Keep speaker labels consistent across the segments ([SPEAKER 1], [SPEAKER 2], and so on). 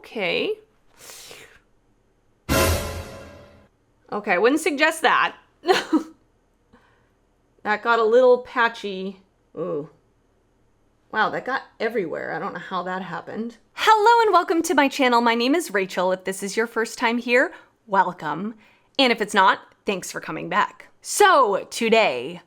[SPEAKER 1] Okay. Okay, I wouldn't suggest that. That got a little patchy. Ooh. Wow, that got everywhere. I don't know how that happened. Hello and welcome to my channel. My name is Rachel. If this is your first time here, welcome. And if it's not, thanks for coming back. So today,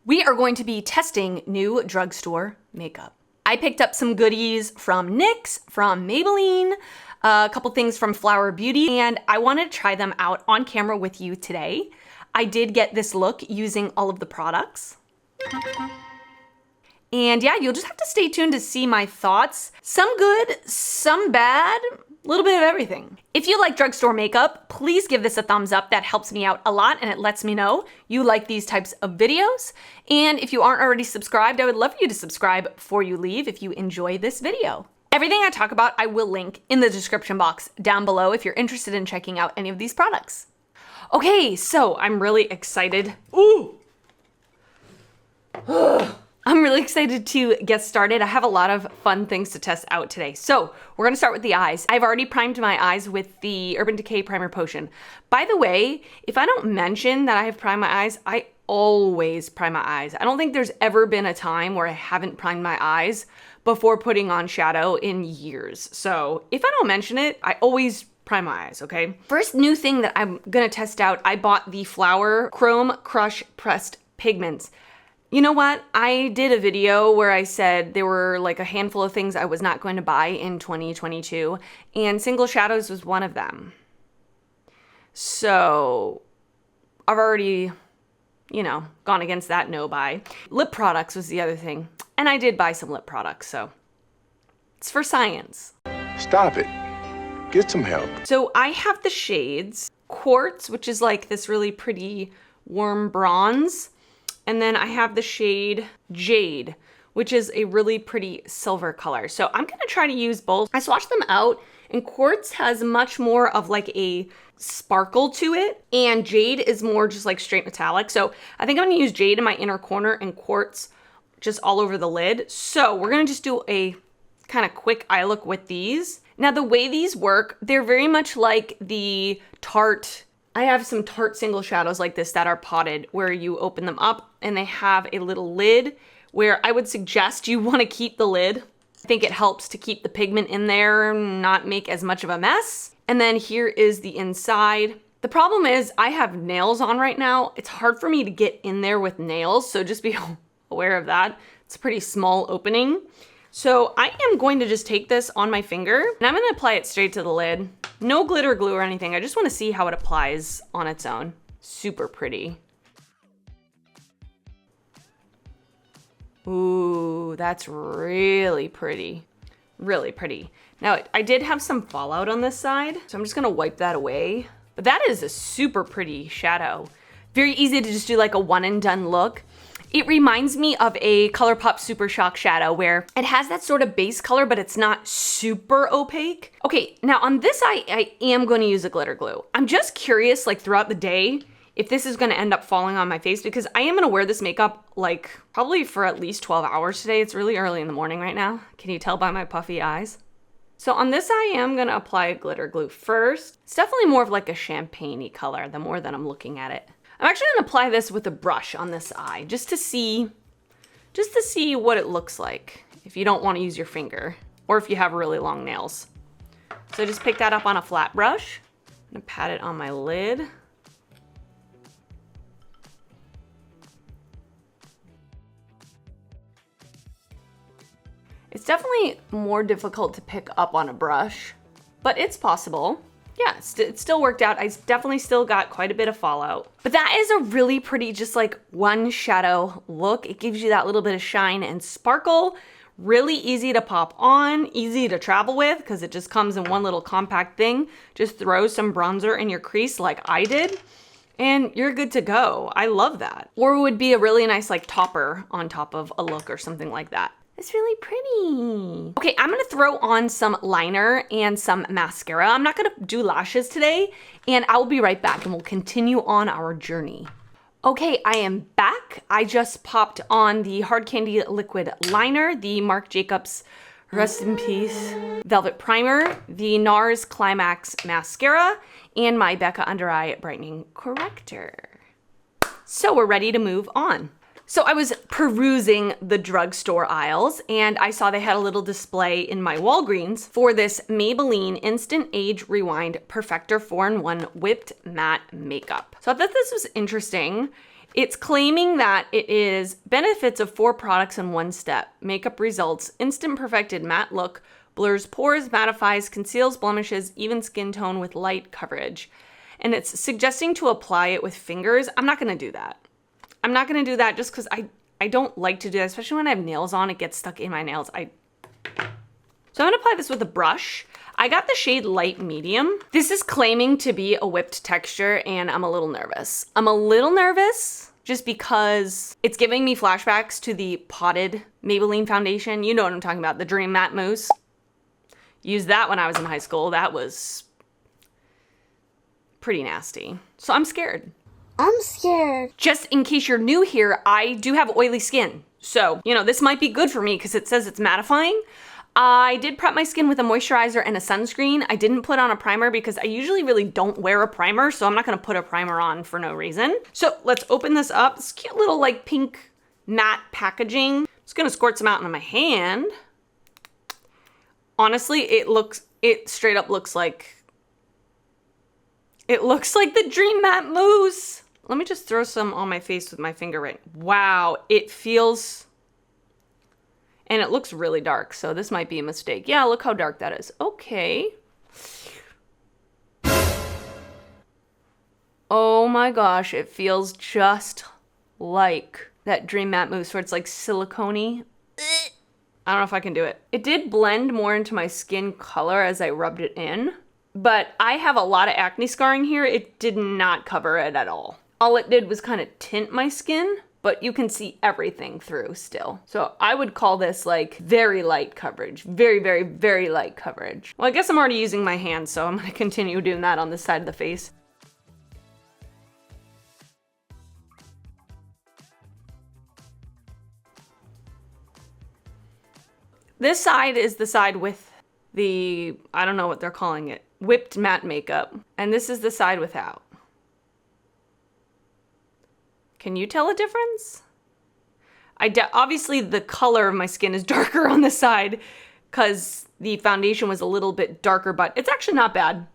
[SPEAKER 1] we are going to be testing new drugstore makeup. I picked up some goodies from NYX, from Maybelline, a couple things from Flower Beauty, and I wanted to try them out on camera with you today. I did get this look using all of the products. And yeah, you'll just have to stay tuned to see my thoughts. Some good, some bad, a little bit of everything. If you like drugstore makeup, please give this a thumbs up. That helps me out a lot and it lets me know you like these types of videos. And if you aren't already subscribed, I would love for you to subscribe before you leave if you enjoy this video. Everything I talk about, I will link in the description box down below if you're interested in checking out any of these products. Okay, so I'm really excited. Ooh! I'm really excited to get started. I have a lot of fun things to test out today. So we're gonna start with the eyes. I've already primed my eyes with the Urban Decay Primer Potion. By the way, if I don't mention that I have primed my eyes, I always prime my eyes. I don't think there's ever been a time where I haven't primed my eyes before putting on shadow in years. So if I don't mention it, I always prime my eyes, okay? First new thing that I'm gonna test out, I bought the Flower Chrome Crush Pressed Pigments. You know what? I did a video where I said there were like a handful of things I was not going to buy in 2022, and Single Shadows was one of them. So I've already, you know, gone against that no buy. Lip products was the other thing, and I did buy some lip products, so it's for science.
[SPEAKER 2] Stop it. Get some help.
[SPEAKER 1] So I have the shades Quartz, which is like this really pretty warm bronze. And then I have the shade Jade, which is a really pretty silver color. So I'm gonna try to use both. I swatched them out, and Quartz has much more of like a sparkle to it, and Jade is more just like straight metallic. So I think I'm gonna use Jade in my inner corner and Quartz just all over the lid. So we're gonna just do a kind of quick eye look with these. Now the way these work, they're very much like the Tarte. I have some Tarte single shadows like this that are potted where you open them up and they have a little lid where I would suggest you want to keep the lid. I think it helps to keep the pigment in there, not make as much of a mess. And then here is the inside. The problem is I have nails on right now. It's hard for me to get in there with nails, so just be aware of that. It's a pretty small opening. So I am going to just take this on my finger and I'm gonna apply it straight to the lid. No glitter glue or anything. I just wanna see how it applies on its own. Super pretty. Ooh, that's really pretty. Really pretty. Now, I did have some fallout on this side, so I'm just gonna wipe that away. But that is a super pretty shadow. Very easy to just do like a one and done look. It reminds me of a ColourPop Super Shock shadow where it has that sort of base color, but it's not super opaque. Okay, now on this eye, I am going to use a glitter glue. I'm just curious, like throughout the day, if this is going to end up falling on my face, because I am going to wear this makeup like probably for at least 12 hours today. It's really early in the morning right now. Can you tell by my puffy eyes? So on this eye, I am going to apply a glitter glue first. It's definitely more of like a champagne-y color the more that I'm looking at it. I'm actually gonna apply this with a brush on this eye just to see what it looks like if you don't want to use your finger or if you have really long nails. So just pick that up on a flat brush. I'm gonna pat it on my lid. It's definitely more difficult to pick up on a brush, but it's possible. Yeah, it still worked out. I definitely still got quite a bit of fallout. But that is a really pretty, just like one shadow look. It gives you that little bit of shine and sparkle. Really easy to pop on, easy to travel with because it just comes in one little compact thing. Just throw some bronzer in your crease like I did and you're good to go. I love that. Or it would be a really nice like topper on top of a look or something like that. It's really pretty. Okay, I'm gonna throw on some liner and some mascara. I'm not gonna do lashes today, and I will be right back and we'll continue on our journey. Okay, I am back. I just popped on the Hard Candy Liquid Liner, the Marc Jacobs Rest in peace. Velvet Primer, the NARS Climax Mascara, and my Becca Under Eye Brightening Corrector. So we're ready to move on. So I was perusing the drugstore aisles and I saw they had a little display in my Walgreens for this Maybelline Instant Age Rewind Perfector 4-in-1 Whipped Matte Makeup. So I thought this was interesting. It's claiming that it is benefits of 4 products in 1 step. Makeup results, instant perfected matte look, blurs pores, mattifies, conceals blemishes, even skin tone with light coverage. And it's suggesting to apply it with fingers. I'm not gonna do that. I'm not gonna do that just because I don't like to do that, especially when I have nails on, it gets stuck in my nails. So I'm gonna apply this with a brush. I got the shade Light Medium. This is claiming to be a whipped texture and I'm a little nervous. I'm a little nervous just because it's giving me flashbacks to the potted Maybelline foundation. You know what I'm talking about, the Dream Matte Mousse. Used that when I was in high school. That was pretty nasty. So I'm scared.
[SPEAKER 3] I'm scared.
[SPEAKER 1] Just in case you're new here, I do have oily skin. So, this might be good for me because it says it's mattifying. I did prep my skin with a moisturizer and a sunscreen. I didn't put on a primer because I usually really don't wear a primer, so I'm not gonna put a primer on for no reason. So let's open this up. This cute little like pink matte packaging. I'm just gonna squirt some out into my hand. Honestly, it straight up looks like, the Dream Matte Mousse. Let me just throw some on my face with my finger right. Wow, it feels, and it looks really dark, so this might be a mistake. Yeah, look how dark that is. Okay. Oh my gosh, it feels just like that Dream Matte Mousse where it's like silicone-y. I don't know if I can do it. It did blend more into my skin color as I rubbed it in, but I have a lot of acne scarring here. It did not cover it at all. All it did was kind of tint my skin, but you can see everything through still. So I would call this like very light coverage. Very, very, very light coverage. Well, I guess I'm already using my hand, so I'm gonna continue doing that on this side of the face. This side is the side with the, I don't know what they're calling it, whipped matte makeup. And this is the side without. Can you tell a difference? Obviously the color of my skin is darker on this side because the foundation was a little bit darker, but it's actually not bad.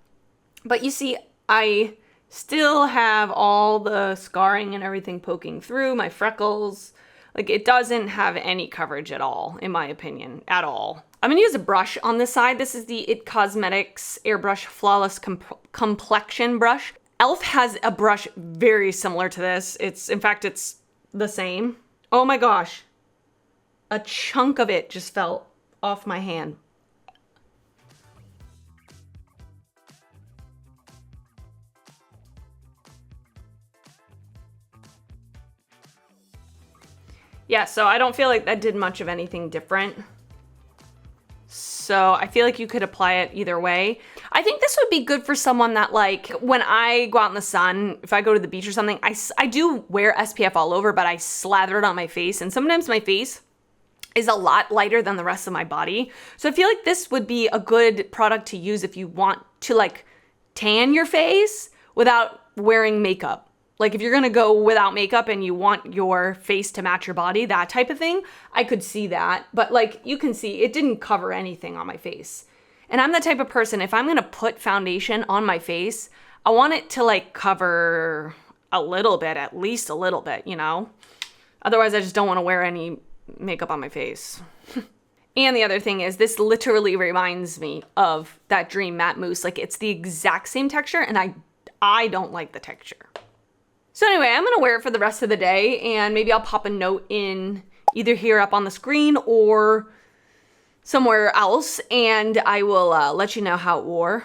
[SPEAKER 1] But you see, I still have all the scarring and everything poking through, my freckles. Like, it doesn't have any coverage at all, in my opinion, at all. I'm gonna use a brush on this side. This is the IT Cosmetics Airbrush Flawless Complexion Brush. e.l.f. has a brush very similar to this. In fact, it's the same. Oh my gosh. A chunk of it just fell off my hand. Yeah, so I don't feel like that did much of anything different. So I feel like you could apply it either way. I think this would be good for someone that, like, when I go out in the sun, if I go to the beach or something, I do wear SPF all over, but I slather it on my face. And sometimes my face is a lot lighter than the rest of my body. So I feel like this would be a good product to use if you want to, like, tan your face without wearing makeup. Like, if you're gonna go without makeup and you want your face to match your body, that type of thing, I could see that. But like, you can see, it didn't cover anything on my face. And I'm the type of person, if I'm gonna put foundation on my face, I want it to like cover a little bit, at least a little bit, you know? Otherwise, I just don't wanna wear any makeup on my face. And the other thing is, this literally reminds me of that Dream Matte Mousse. Like, it's the exact same texture, and I don't like the texture. So anyway, I'm gonna wear it for the rest of the day, and maybe I'll pop a note in either here up on the screen or somewhere else, and I will let you know how it wore.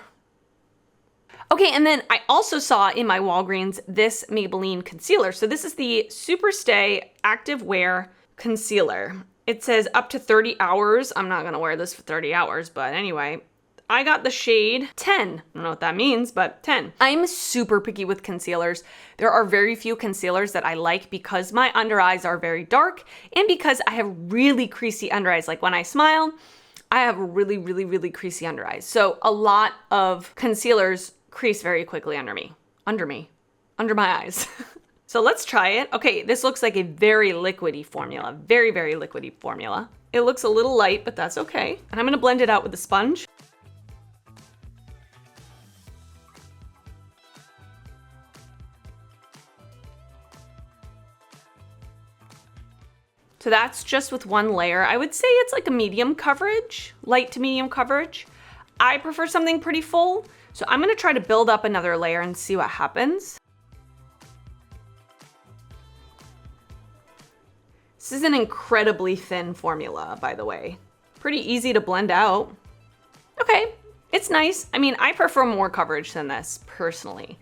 [SPEAKER 1] Okay, and then I also saw in my Walgreens this Maybelline concealer. So this is the Superstay Active Wear Concealer. It says up to 30 hours. I'm not gonna wear this for 30 hours, but anyway. I got the shade 10. I don't know what that means, but 10. I'm super picky with concealers. There are very few concealers that I like because my under eyes are very dark and because I have really creasy under eyes. Like when I smile, I have really, really, really creasy under eyes. So a lot of concealers crease very quickly under my eyes. So let's try it. Okay, this looks like a very liquidy formula, very, very liquidy formula. It looks a little light, but that's okay. And I'm gonna blend it out with a sponge. So that's just with one layer. I would say it's like a medium coverage, light to medium coverage. I prefer something pretty full. So I'm gonna try to build up another layer and see what happens. This is an incredibly thin formula, by the way. Pretty easy to blend out. Okay, it's nice. I mean, I prefer more coverage than this personally,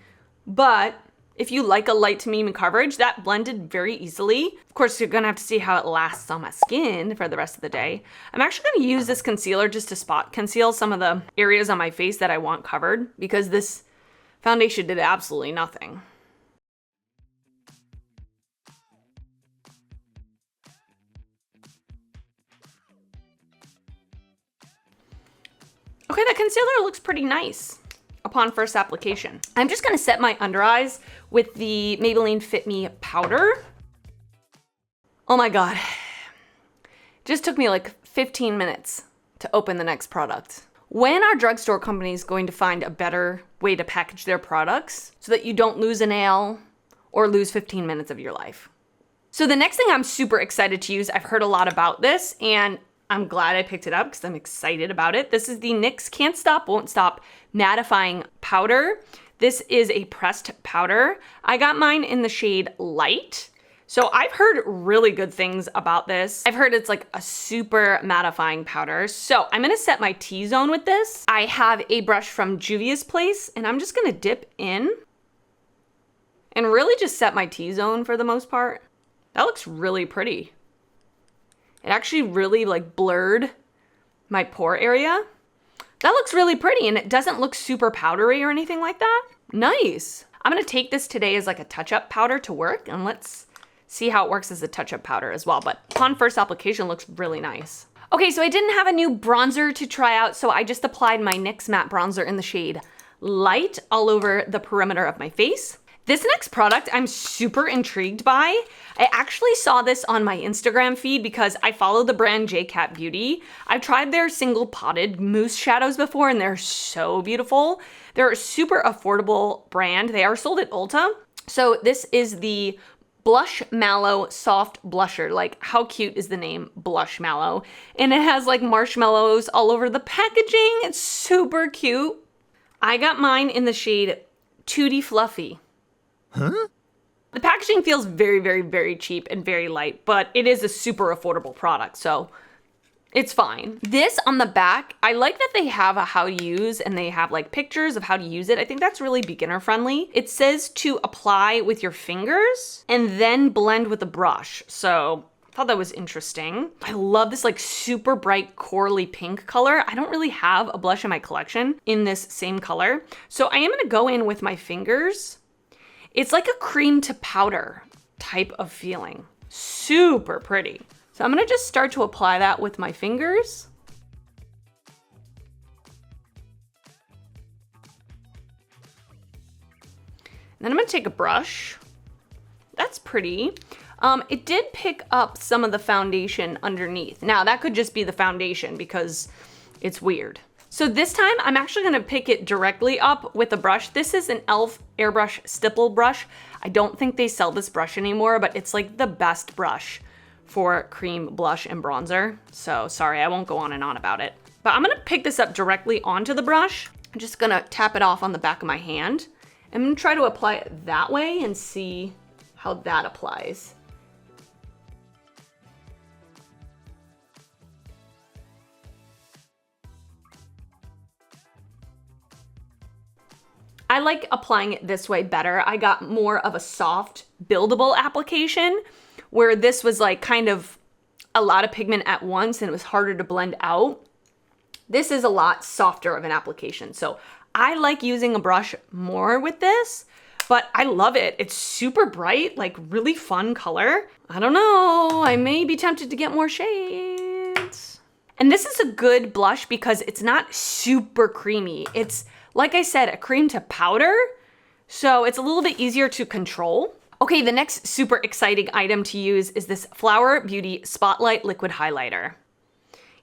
[SPEAKER 1] but if you like a light to medium coverage, that blended very easily. Of course, you're gonna have to see how it lasts on my skin for the rest of the day. I'm actually gonna use this concealer just to spot conceal some of the areas on my face that I want covered because this foundation did absolutely nothing. Okay, the concealer looks pretty nice upon first application. I'm just gonna set my under eyes with the Maybelline Fit Me powder. Oh my God. Just took me like 15 minutes to open the next product. When are drugstore companies going to find a better way to package their products so that you don't lose a nail or lose 15 minutes of your life? So the next thing I'm super excited to use, I've heard a lot about this and I'm glad I picked it up because I'm excited about it. This is the NYX Can't Stop, Won't Stop Mattifying Powder. This is a pressed powder. I got mine in the shade Light. So I've heard really good things about this. I've heard it's like a super mattifying powder. So I'm gonna set my T-zone with this. I have a brush from Juvia's Place and I'm just gonna dip in and really just set my T-zone for the most part. That looks really pretty. It actually really like blurred my pore area. That looks really pretty and it doesn't look super powdery or anything like that. Nice. I'm gonna take this today as like a touch-up powder to work and let's see how it works as a touch-up powder as well. But upon first application, looks really nice. Okay, so I didn't have a new bronzer to try out, so I just applied my NYX matte bronzer in the shade Light all over the perimeter of my face. This next product I'm super intrigued by. I actually saw this on my Instagram feed because I follow the brand JCat Beauty. I've tried their single potted mousse shadows before and they're so beautiful. They're a super affordable brand. They are sold at Ulta. So this is the Blush Mallow Soft Blusher. Like, how cute is the name Blush Mallow? And it has like marshmallows all over the packaging. It's super cute. I got mine in the shade Tutti Fluffy. Huh? The packaging feels very, very, very cheap and very light, but it is a super affordable product, so it's fine. This on the back, I like that they have a how to use and they have like pictures of how to use it. I think that's really beginner friendly. It says to apply with your fingers and then blend with a brush. So I thought that was interesting. I love this like super bright corally pink color. I don't really have a blush in my collection in this same color. So I am gonna go in with my fingers. It's like a cream to powder type of feeling. Super pretty. So I'm gonna just start to apply that with my fingers. And then I'm gonna take a brush. That's pretty. It did pick up some of the foundation underneath. Now that could just be the foundation because it's weird. So this time I'm actually gonna pick it directly up with a brush. This is an e.l.f. airbrush stipple brush. I don't think they sell this brush anymore, but it's like the best brush for cream blush and bronzer. So sorry, I won't go on and on about it. But I'm gonna pick this up directly onto the brush. I'm just gonna tap it off on the back of my hand. I'm gonna try to apply it that way and see how that applies. I like applying it this way better. I got more of a soft, buildable application where this was like kind of a lot of pigment at once and it was harder to blend out. This is a lot softer of an application. So I like using a brush more with this, but I love it. It's super bright, like really fun color. I don't know, I may be tempted to get more shades. And this is a good blush because it's not super creamy. It's, like I said, a cream to powder, so it's a little bit easier to control. Okay, the next super exciting item to use is this Flower Beauty Spotlight Liquid Highlighter.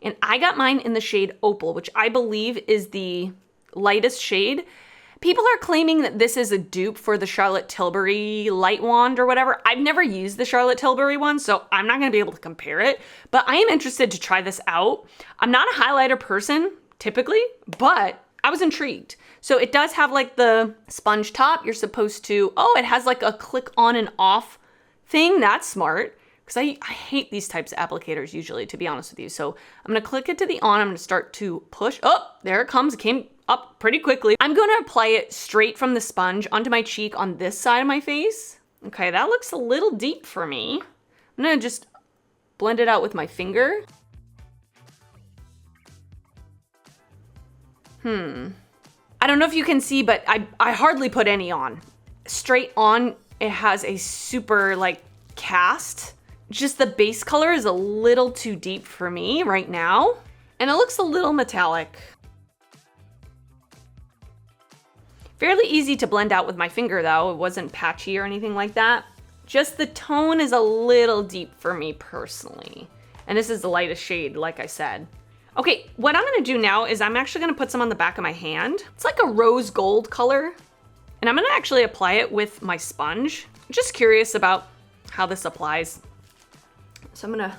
[SPEAKER 1] And I got mine in the shade Opal, which I believe is the lightest shade. People are claiming that this is a dupe for the Charlotte Tilbury light wand or whatever. I've never used the Charlotte Tilbury one, so I'm not gonna be able to compare it, but I am interested to try this out. I'm not a highlighter person, typically, but I was intrigued. So it does have like the sponge top. You're supposed to, oh, it has like a click on and off thing. That's smart, because I hate these types of applicators usually, to be honest with you. So I'm gonna click it to the on. I'm gonna start to push. Oh, there it comes. It came up pretty quickly. I'm gonna apply it straight from the sponge onto my cheek on this side of my face. Okay, that looks a little deep for me. I'm gonna just blend it out with my finger. I don't know if you can see, but I hardly put any on. Straight on, it has a super like cast. Just the base color is a little too deep for me right now. And it looks a little metallic. Fairly easy to blend out with my finger though. It wasn't patchy or anything like that. Just the tone is a little deep for me personally. And this is the lightest shade, like I said. Okay, what I'm gonna do now is I'm actually gonna put some on the back of my hand. It's like a rose gold color. And I'm gonna actually apply it with my sponge. I'm just curious about how this applies. So I'm gonna,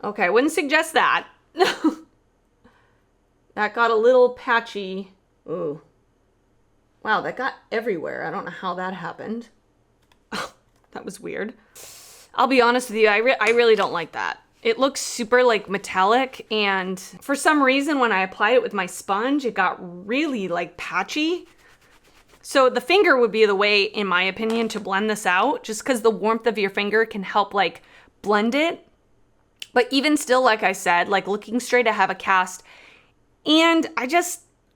[SPEAKER 1] okay, I wouldn't suggest that. That got a little patchy. Ooh. Wow, that got everywhere. I don't know how that happened. Oh, that was weird. I'll be honest with you, I really don't like that. It looks super like metallic, and for some reason when I applied it with my sponge, it got really like patchy. So the finger would be the way, in my opinion, to blend this out, just because the warmth of your finger can help like blend it. But even still, like I said, like looking straight, I have a cast, and I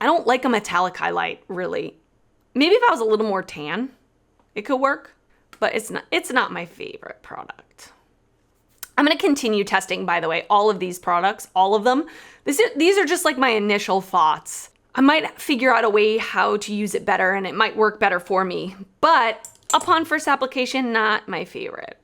[SPEAKER 1] don't like a metallic highlight, really. Maybe if I was a little more tan, it could work, but it's not my favorite product. I'm gonna continue testing, by the way, all of these products, all of them. These are just like my initial thoughts. I might figure out a way how to use it better, and it might work better for me, but upon first application, not my favorite.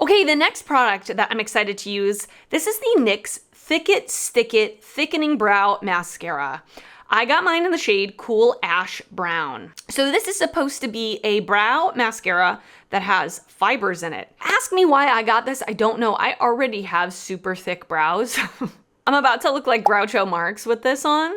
[SPEAKER 1] Okay, the next product that I'm excited to use, this is the NYX Thick It, Stick It Thickening Brow Mascara. I got mine in the shade Cool Ash Brown. So this is supposed to be a brow mascara that has fibers in it. Ask me why I got this, I don't know. I already have super thick brows. I'm about to look like Groucho Marx with this on.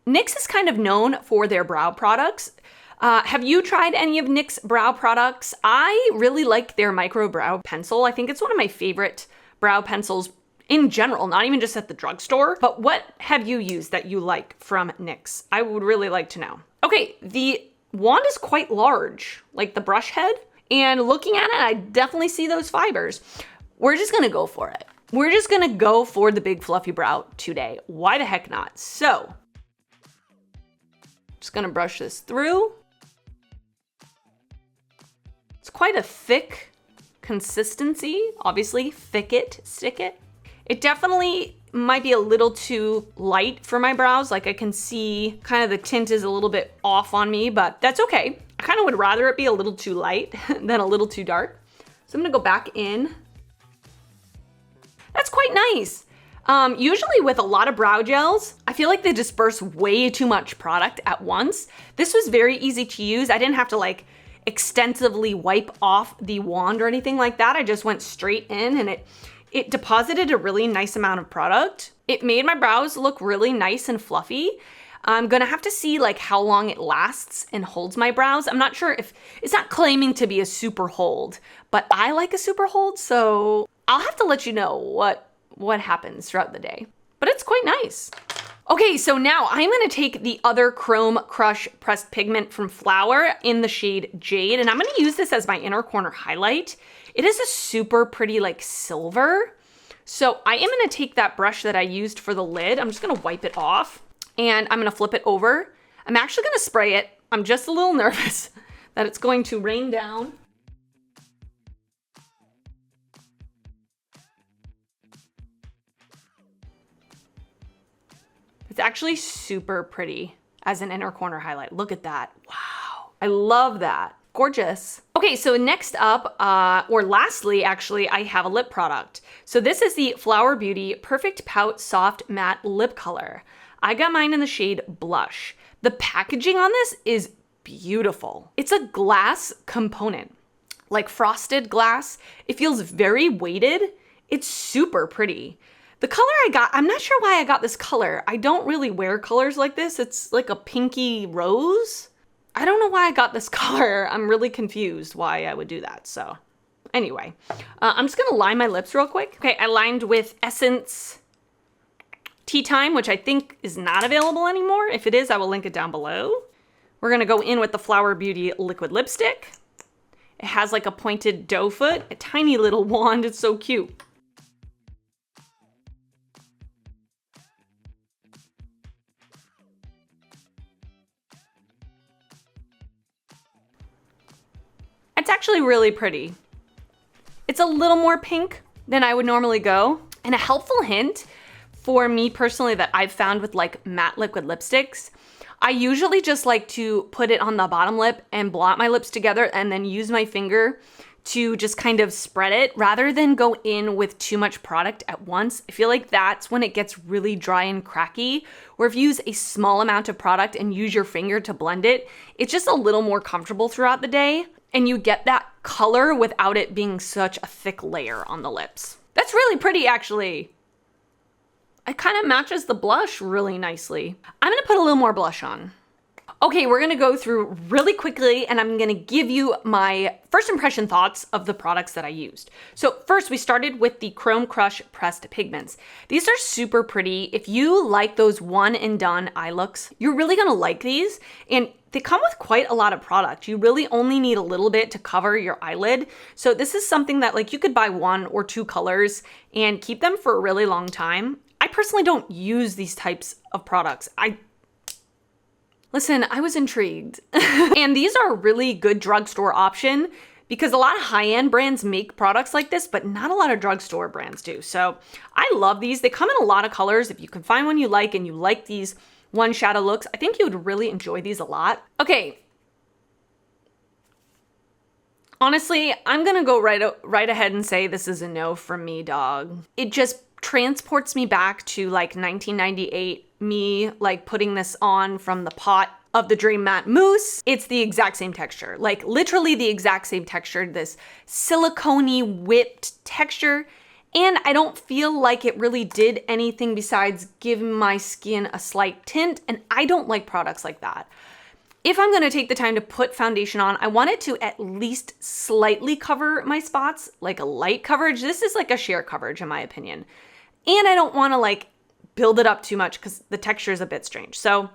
[SPEAKER 1] NYX is kind of known for their brow products. Have you tried any of NYX brow products? I really like their micro brow pencil. I think it's one of my favorite brow pencils in general, not even just at the drugstore. But what have you used that you like from NYX? I would really like to know. Okay, the wand is quite large, like the brush head. And looking at it, I definitely see those fibers. We're just gonna go for it. We're just gonna go for the big fluffy brow today. Why the heck not? So, just gonna brush this through. It's quite a thick consistency, obviously. Thick it, stick it. It definitely might be a little too light for my brows. Like I can see kind of the tint is a little bit off on me, but that's okay. I kind of would rather it be a little too light than a little too dark. So I'm gonna go back in. That's quite nice. Usually with a lot of brow gels, I feel like they disperse way too much product at once. This was very easy to use. I didn't have to like extensively wipe off the wand or anything like that. I just went straight in, and it deposited a really nice amount of product. It made my brows look really nice and fluffy. I'm gonna have to see like how long it lasts and holds my brows. I'm not sure if, it's not claiming to be a super hold, but I like a super hold, so I'll have to let you know what happens throughout the day. But it's quite nice. Okay, so now I'm gonna take the other Chrome Crush Pressed Pigment from Flower in the shade Jade, and I'm gonna use this as my inner corner highlight. It is a super pretty like silver. So I am gonna take that brush that I used for the lid, I'm just gonna wipe it off, and I'm gonna flip it over. I'm actually gonna spray it. I'm just a little nervous that it's going to rain down. It's actually super pretty as an inner corner highlight. Look at that. Wow. I love that. Gorgeous. Okay, so next up, or lastly, actually, I have a lip product. So this is the Flower Beauty Perfect Pout Soft Matte Lip Color. I got mine in the shade Blush. The packaging on this is beautiful. It's a glass component, like frosted glass. It feels very weighted. It's super pretty. The color I got, I'm not sure why I got this color. I don't really wear colors like this. It's like a pinky rose. I don't know why I got this color. I'm really confused why I would do that. So anyway, I'm just gonna line my lips real quick. Okay, I lined with Essence Tea Time, which I think is not available anymore. If it is, I will link it down below. We're gonna go in with the Flower Beauty liquid lipstick. It has like a pointed doe foot, a tiny little wand. It's so cute. It's actually really pretty. It's a little more pink than I would normally go. And a helpful hint for me personally that I've found with like matte liquid lipsticks, I usually just like to put it on the bottom lip and blot my lips together and then use my finger to just kind of spread it rather than go in with too much product at once. I feel like that's when it gets really dry and cracky, where if you use a small amount of product and use your finger to blend it, it's just a little more comfortable throughout the day. And you get that color without it being such a thick layer on the lips. That's really pretty, actually. It kind of matches the blush really nicely. I'm gonna put a little more blush on. Okay, we're gonna go through really quickly and I'm gonna give you my first impression thoughts of the products that I used. So first, we started with the Chrome Crush Pressed Pigments. These are super pretty. If you like those one and done eye looks, you're really gonna like these. And they come with quite a lot of product. You really only need a little bit to cover your eyelid. So this is something that like you could buy 1 or 2 colors and keep them for a really long time. I personally don't use these types of products. Listen, I was intrigued. And these are a really good drugstore option because a lot of high-end brands make products like this, but not a lot of drugstore brands do. So I love these. They come in a lot of colors. If you can find one you like and you like these one shadow looks, I think you would really enjoy these a lot. Okay. Honestly, I'm gonna go right ahead and say this is a no from me, dog. It just transports me back to like 1998, me like putting this on from the pot of the Dream Matte Mousse. It's the exact same texture, like literally the exact same texture, this silicone-y whipped texture. And I don't feel like it really did anything besides give my skin a slight tint. And I don't like products like that. If I'm gonna take the time to put foundation on, I want it to at least slightly cover my spots, like a light coverage. This is like a sheer coverage in my opinion. And I don't wanna like build it up too much because the texture is a bit strange. So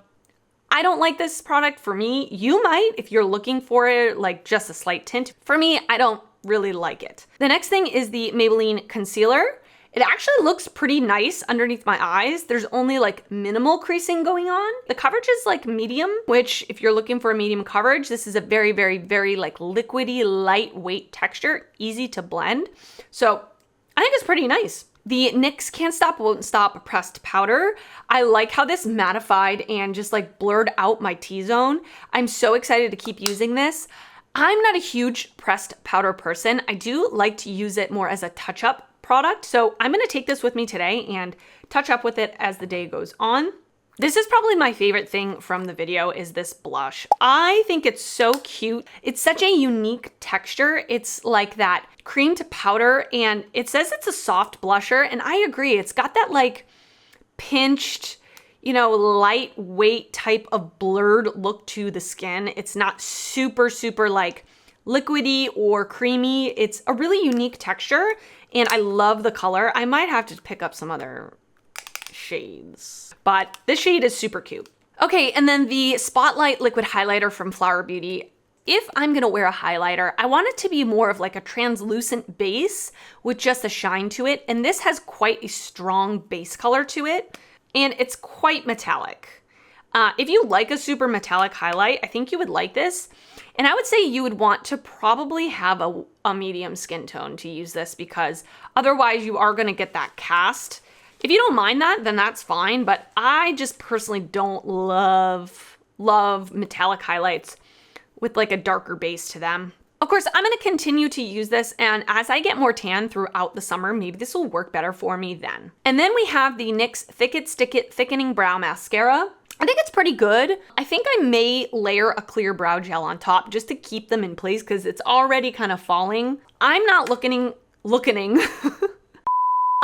[SPEAKER 1] I don't like this product. For me, you might if you're looking for it, like just a slight tint. For me, I don't really like it. The next thing is the Maybelline concealer. It actually looks pretty nice underneath my eyes. There's only like minimal creasing going on. The coverage is like medium, which if you're looking for a medium coverage, this is a very, very, very like liquidy, lightweight texture, easy to blend. So I think it's pretty nice. The NYX Can't Stop Won't Stop pressed powder. I like how this mattified and just like blurred out my T-zone. I'm so excited to keep using this. I'm not a huge pressed powder person. I do like to use it more as a touch-up product. So I'm gonna take this with me today and touch up with it as the day goes on. This is probably my favorite thing from the video is this blush. I think it's so cute. It's such a unique texture. It's like that cream to powder and it says it's a soft blusher and I agree. It's got that like pinched, you know, lightweight type of blurred look to the skin. It's not super, super like liquidy or creamy. It's a really unique texture and I love the color. I might have to pick up some other shades, but this shade is super cute. Okay, and then the Spotlight Liquid Highlighter from Flower Beauty. If I'm gonna wear a highlighter, I want it to be more of like a translucent base with just a shine to it. And this has quite a strong base color to it. And it's quite metallic. If you like a super metallic highlight, I think you would like this. And I would say you would want to probably have a medium skin tone to use this because otherwise you are gonna get that cast If you don't mind that, then that's fine, but I just personally don't love metallic highlights with like a darker base to them. Of course, I'm gonna continue to use this, and as I get more tan throughout the summer, maybe this will work better for me then. And then we have the NYX Thick It Stick It Thickening Brow Mascara. I think it's pretty good. I think I may layer a clear brow gel on top just to keep them in place because it's already kind of falling. I'm not looking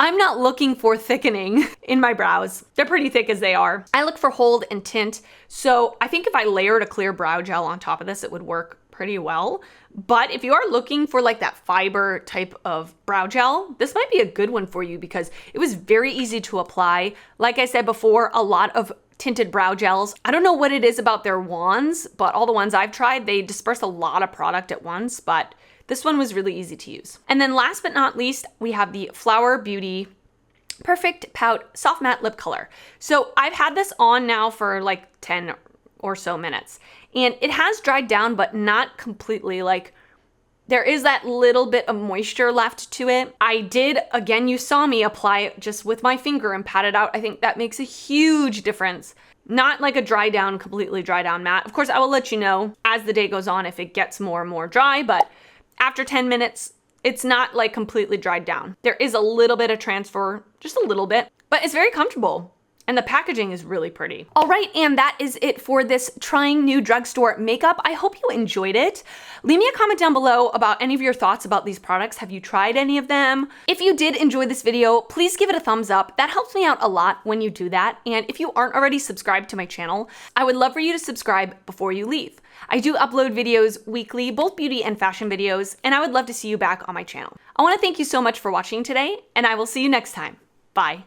[SPEAKER 1] I'm not looking for thickening in my brows. They're pretty thick as they are. I look for hold and tint, so I think if I layered a clear brow gel on top of this, it would work pretty well. But if you are looking for like that fiber type of brow gel, this might be a good one for you because it was very easy to apply. Like I said before, a lot of tinted brow gels, I don't know what it is about their wands, but all the ones I've tried, they disperse a lot of product at once, but this one was really easy to use. And then last but not least, we have the Flower Beauty Perfect Pout Soft Matte Lip Color. So I've had this on now for like 10 or so minutes, and it has dried down, but not completely. Like, there is that little bit of moisture left to it. I did, again, you saw me apply it just with my finger and pat it out. I think that makes a huge difference. Not like a dry down, completely dry down matte. Of course, I will let you know as the day goes on if it gets more and more dry, but after 10 minutes, it's not like completely dried down. There is a little bit of transfer, just a little bit, but it's very comfortable. And the packaging is really pretty. All right, and that is it for this trying new drugstore makeup. I hope you enjoyed it. Leave me a comment down below about any of your thoughts about these products. Have you tried any of them? If you did enjoy this video, please give it a thumbs up. That helps me out a lot when you do that. And if you aren't already subscribed to my channel, I would love for you to subscribe before you leave. I do upload videos weekly, both beauty and fashion videos, and I would love to see you back on my channel. I want to thank you so much for watching today, and I will see you next time. Bye.